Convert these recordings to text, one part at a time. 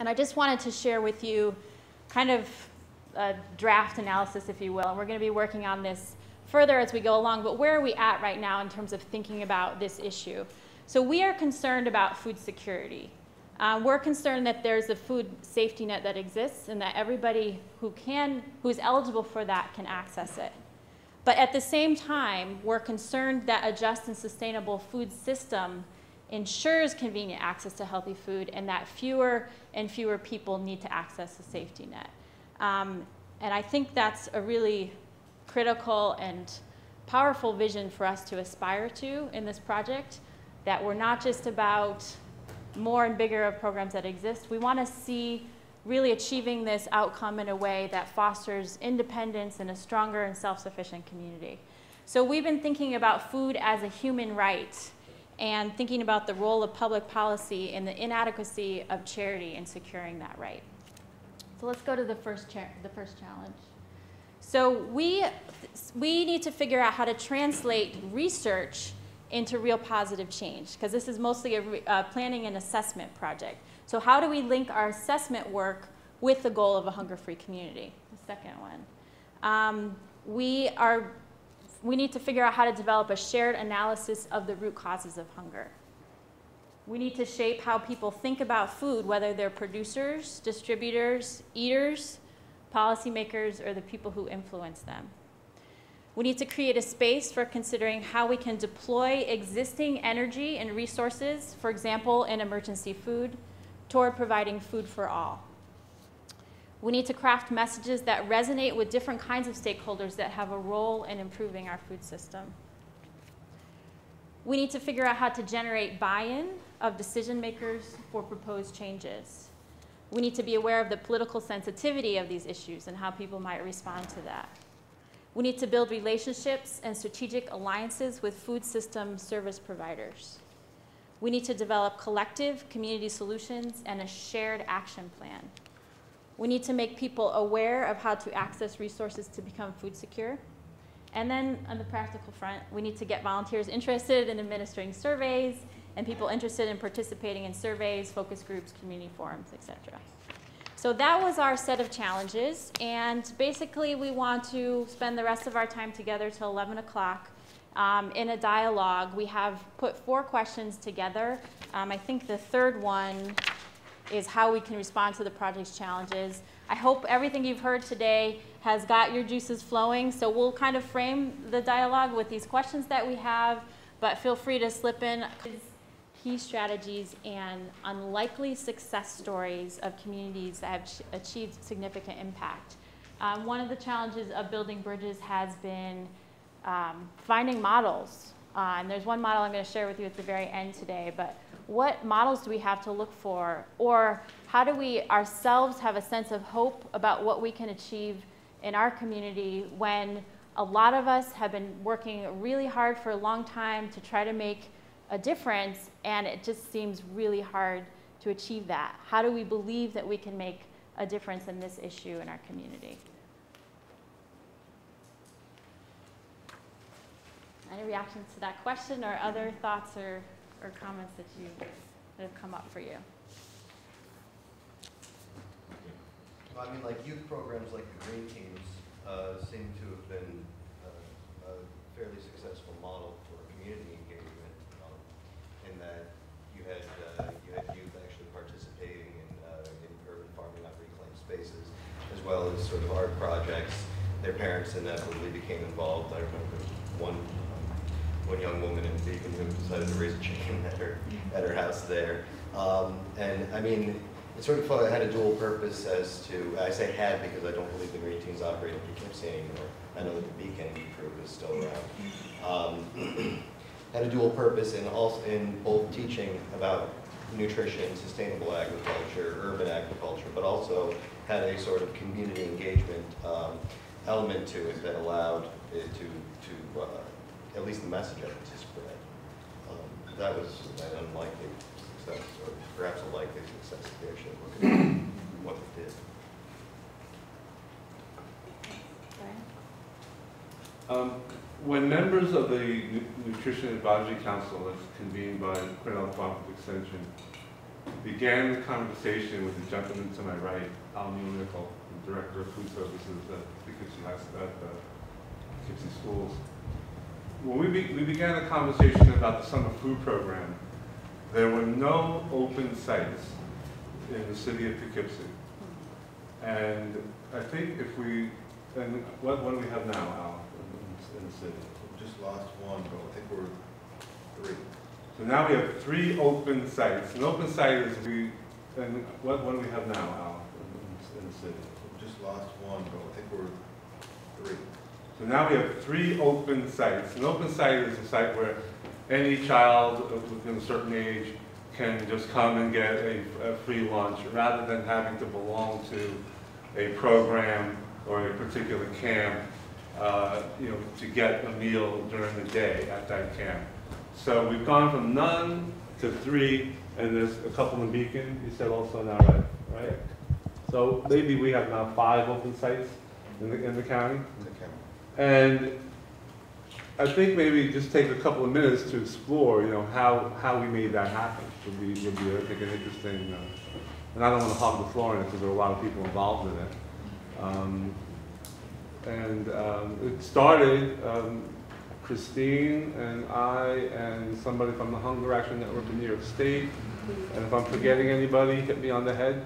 And I just wanted to share with you kind of a draft analysis, if you will. And we're going to be working on this further as we go along. But where are we at right now in terms of thinking about this issue? So we are concerned about food security. We're concerned that there's a food safety net that exists and that everybody who's eligible for that can access it. But at the same time, we're concerned that a just and sustainable food system ensures convenient access to healthy food and that fewer and fewer people need to access a safety net. And I think that's a really critical and powerful vision for us to aspire to in this project, that we're not just about more and bigger of programs that exist. We want to see really achieving this outcome in a way that fosters independence and a stronger and self-sufficient community. So we've been thinking about food as a human right and thinking about the role of public policy and the inadequacy of charity in securing that right. So let's go to the first challenge. So we need to figure out how to translate research into real positive change, because this is mostly a planning and assessment project. So how do we link our assessment work with the goal of a hunger-free community? The second one. We need to figure out how to develop a shared analysis of the root causes of hunger. We need to shape how people think about food, whether they're producers, distributors, eaters, policymakers, or the people who influence them. We need to create a space for considering how we can deploy existing energy and resources, for example, in emergency food, toward providing food for all. We need to craft messages that resonate with different kinds of stakeholders that have a role in improving our food system. We need to figure out how to generate buy-in of decision makers for proposed changes. We need to be aware of the political sensitivity of these issues and how people might respond to that. We need to build relationships and strategic alliances with food system service providers. We need to develop collective community solutions and a shared action plan. We need to make people aware of how to access resources to become food secure. And then on the practical front, we need to get volunteers interested in administering surveys and people interested in participating in surveys, focus groups, community forums, etc. So that was our set of challenges, and basically we want to spend the rest of our time together till 11 o'clock in a dialogue. We have put 4 questions together. I think the third one is how we can respond to the project's challenges. I hope everything you've heard today has got your juices flowing, so we'll kind of frame the dialogue with these questions that we have, but feel free to slip in key strategies and unlikely success stories of communities that have achieved significant impact. One of the challenges of building bridges has been finding models. And there's one model I'm going to share with you at the very end today, but what models do we have to look for? Or how do we ourselves have a sense of hope about what we can achieve in our community when a lot of us have been working really hard for a long time to try to make a difference, and it just seems really hard to achieve that? How do we believe that we can make a difference in this issue in our community? Any reactions to that question or other thoughts or comments that have come up for you? Well, I mean, like youth programs like the Green Teams seem to have been a fairly successful model for community engagement. In that you had youth actually participating in urban farming on reclaimed spaces, as well as sort of art projects. Their parents inevitably became involved. I remember one young woman in Beacon who decided to raise a chicken at her house there. And I mean, it sort of had a dual purpose as to, I say had because I don't believe the Green Teams operate in Poughkeepsie anymore. I know that the Beacon group is still around. Had a dual purpose in both teaching about nutrition, sustainable agriculture, urban agriculture, but also had a sort of community engagement element to it that allowed it to at least the message of it to spread. That was an unlikely success, or perhaps a likely success if they actually look at what it did. When members of the Nutrition Advisory Council, that's convened by Cornell Department of Extension, began the conversation with the gentleman to my right, Al Nickel, the Director of Food Services at Poughkeepsie Schools. When we began a conversation about the summer food program, there were no open sites in the city of Poughkeepsie. And I think if we, and what do we have now, Al, in the city? We just lost one, but I think we're 3. So now we have 3 open sites. An open site is and what do we have now, Al, in the city? We just lost one, but I think we're 3. So now we have 3 open sites. An open site is a site where any child within a certain age can just come and get a free lunch rather than having to belong to a program or a particular camp, to get a meal during the day at that camp. So we've gone from none to 3, and there's a couple in Beacon, you said also now, right? So maybe we have now 5 open sites in the county. And I think maybe just take a couple of minutes to explore, how we made that happen. Would be I think, an interesting, and I don't want to hog the floor in it because there are a lot of people involved in it. It started, Christine and I and somebody from the Hunger Action Network in New York State. And if I'm forgetting anybody, hit me on the head.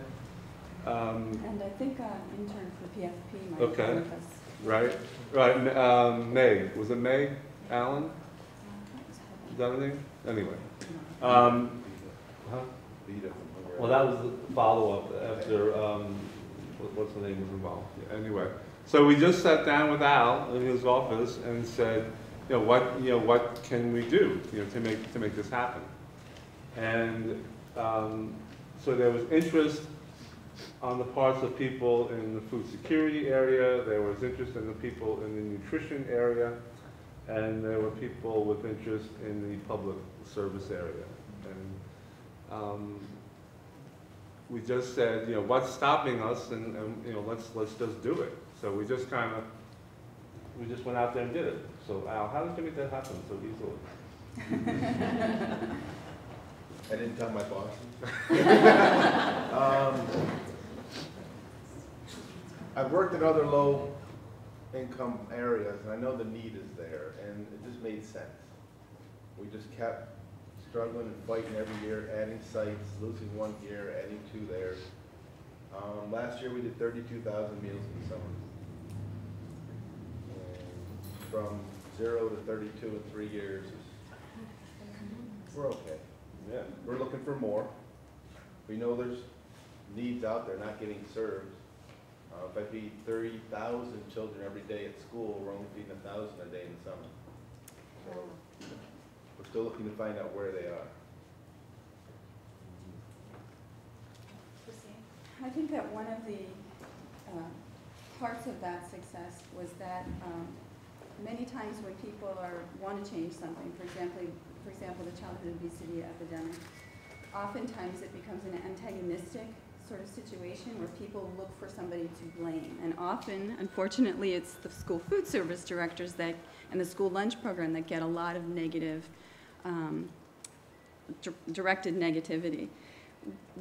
And I think an intern for PFP might okay. be with us. Right. Meg. Was it Meg Allen? Is that her name? Anyway. Huh? Well, that was the follow-up after, what's the name was involved. Yeah, anyway. So we just sat down with Al in his office and said, what can we do, to make this happen? And so there was interest on the parts of people in the food security area, there was interest in the people in the nutrition area, and there were people with interest in the public service area. And we just said, what's stopping us, and let's just do it. So we just went out there and did it. So Al, how did you make that happen so easily? I didn't tell my boss. I've worked in other low-income areas, and I know the need is there, and it just made sense. We just kept struggling and fighting every year, adding sites, losing one here, adding 2 there. Last year we did 32,000 meals in the summer. And from 0 to 32 in 3 years, we're okay. Yeah, we're looking for more. We know there's needs out there not getting served. If I feed 30,000 children every day at school, we're only feeding 1,000 a day in the summer. So we're still looking to find out where they are. I think that one of the parts of that success was that many times when people want to change something, for example, the childhood obesity epidemic, oftentimes it becomes an antagonistic sort of situation where people look for somebody to blame. And often, unfortunately, it's the school food service directors and the school lunch program that get a lot of negative, directed negativity.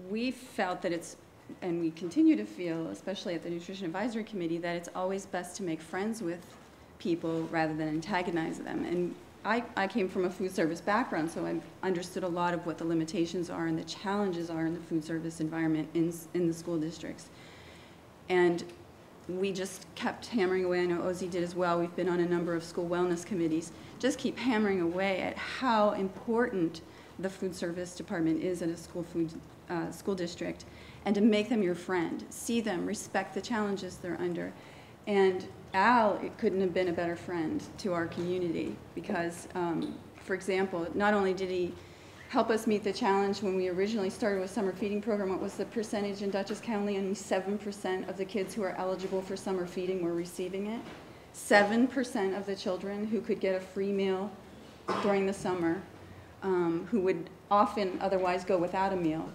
We felt that and we continue to feel, especially at the Nutrition Advisory Committee, that it's always best to make friends with people rather than antagonize them. And I came from a food service background, so I understood a lot of what the limitations are and the challenges are in the food service environment in the school districts. And we just kept hammering away. I know Ozzy did as well. We've been on a number of school wellness committees. Just keep hammering away at how important the food service department is in a school district, and to make them your friend, see them, respect the challenges they're under. And Al, it couldn't have been a better friend to our community because, for example, not only did he help us meet the challenge when we originally started with summer feeding program, what was the percentage in Dutchess County? Only 7% of the kids who are eligible for summer feeding were receiving it. 7% of the children who could get a free meal during the summer, who would often otherwise go without a meal,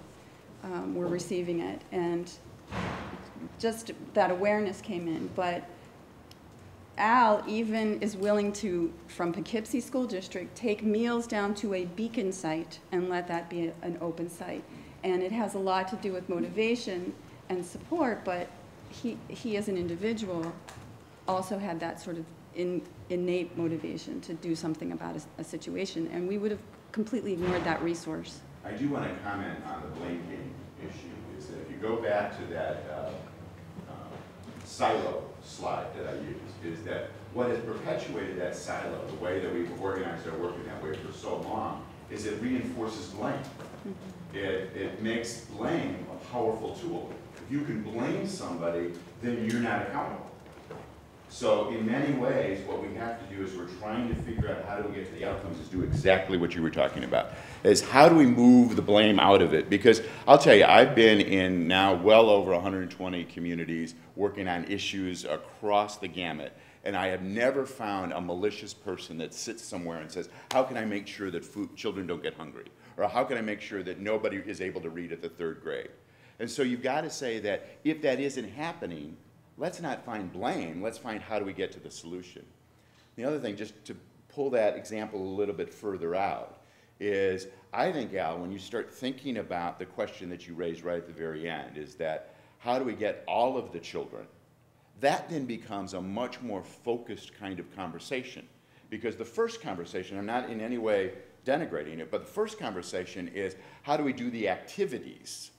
were receiving it. And just that awareness came in. But Al even is willing to, from Poughkeepsie School District, take meals down to a Beacon site and let that be an open site. And it has a lot to do with motivation and support, but he as an individual also had that sort of innate motivation to do something about a situation, and we would have completely ignored that resource. I do want to comment on the blame game issue, is that if you go back to that silo slide that I used, is that what has perpetuated that silo, the way that we've organized our work in that way for so long, is it reinforces blame. It makes blame a powerful tool. If you can blame somebody, then you're not accountable. So in many ways, what we have to do is we're trying to figure out how do we get to the outcomes is do exactly what you were talking about, is how do we move the blame out of it? Because I'll tell you, I've been in now well over 120 communities working on issues across the gamut, and I have never found a malicious person that sits somewhere and says, how can I make sure that children don't get hungry? Or how can I make sure that nobody is able to read at the 3rd grade? And so you've got to say that if that isn't happening, let's not find blame, let's find how do we get to the solution. The other thing, just to pull that example a little bit further out, is I think, Al, when you start thinking about the question that you raised right at the very end, is that how do we get all of the children? That then becomes a much more focused kind of conversation. Because the first conversation, I'm not in any way denigrating it, but the first conversation is how do we do the activities?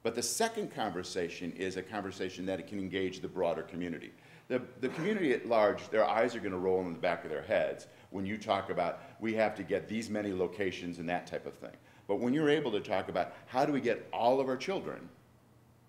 But the second conversation is a conversation that it can engage the broader community. The community at large, their eyes are going to roll in the back of their heads when you talk about we have to get these many locations and that type of thing. But when you're able to talk about how do we get all of our children,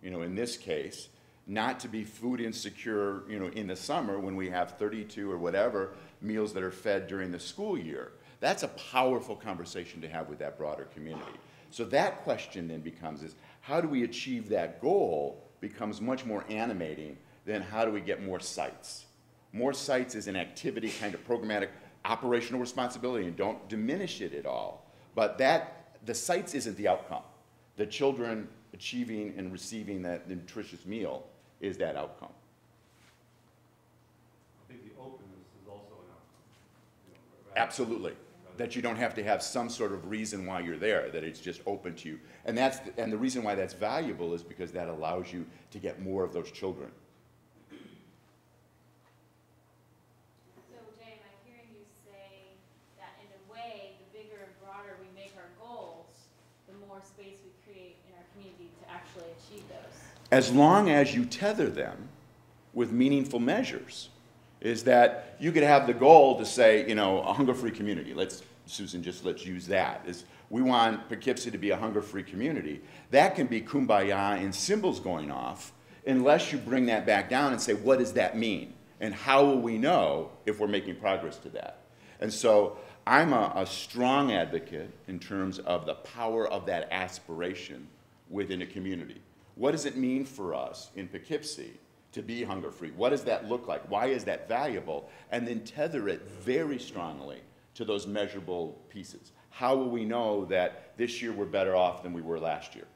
you know, in this case, not to be food insecure, you know, in the summer when we have 32 or whatever meals that are fed during the school year, that's a powerful conversation to have with that broader community. So that question then becomes is, how do we achieve that goal becomes much more animating than how do we get more sites. More sites is an activity, kind of programmatic operational responsibility, and don't diminish it at all. But the sites isn't the outcome. The children achieving and receiving that nutritious meal is that outcome. I think the openness is also an outcome. You know, Absolutely. That you don't have to have some sort of reason why you're there, that it's just open to you. And the reason why that's valuable is because that allows you to get more of those children. So, Jay, am I hearing you say that in a way, the bigger and broader we make our goals, the more space we create in our community to actually achieve those? As long as you tether them with meaningful measures. Is that you could have the goal to say, you know, a hunger-free community. Susan, let's use that. Is we want Poughkeepsie to be a hunger-free community. That can be kumbaya and cymbals going off unless you bring that back down and say, what does that mean? And how will we know if we're making progress to that? And so I'm a strong advocate in terms of the power of that aspiration within a community. What does it mean for us in Poughkeepsie to be hunger-free? What does that look like? Why is that valuable? And then tether it very strongly to those measurable pieces. How will we know that this year we're better off than we were last year?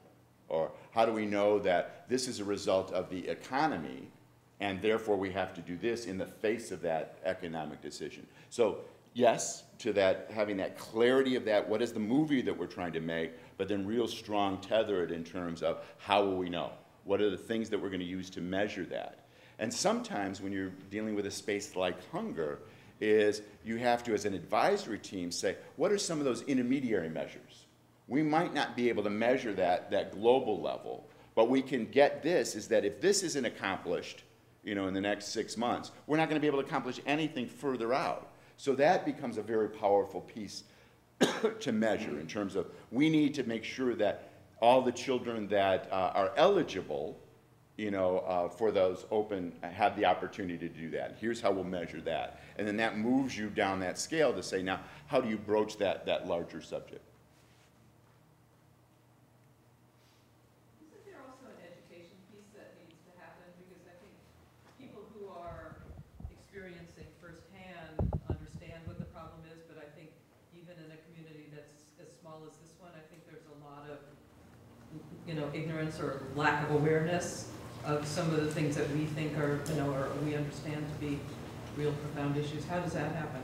Or how do we know that this is a result of the economy and therefore we have to do this in the face of that economic decision? So yes, to that, having that clarity of that, what is the movie that we're trying to make, but then real strong tether it in terms of how will we know? What are the things that we're going to use to measure that? And sometimes when you're dealing with a space like hunger, is you have to, as an advisory team, say, what are some of those intermediary measures? We might not be able to measure that global level, but we can get this, is that if this isn't accomplished, you know, in the next 6 months, we're not going to be able to accomplish anything further out. So that becomes a very powerful piece to measure in terms of we need to make sure that all the children that are eligible, you know, for those open have the opportunity to do that. Here's how we'll measure that. And then that moves you down that scale to say, now, how do you broach that larger subject? Isn't there also an education piece that needs to happen? Because I think people who are experiencing firsthand understand what the problem is, but I think even in a community that's as small as this one, I think there's a lot of, you know, ignorance or lack of awareness of some of the things that we think are, you know, or we understand to be real profound issues. How does that happen?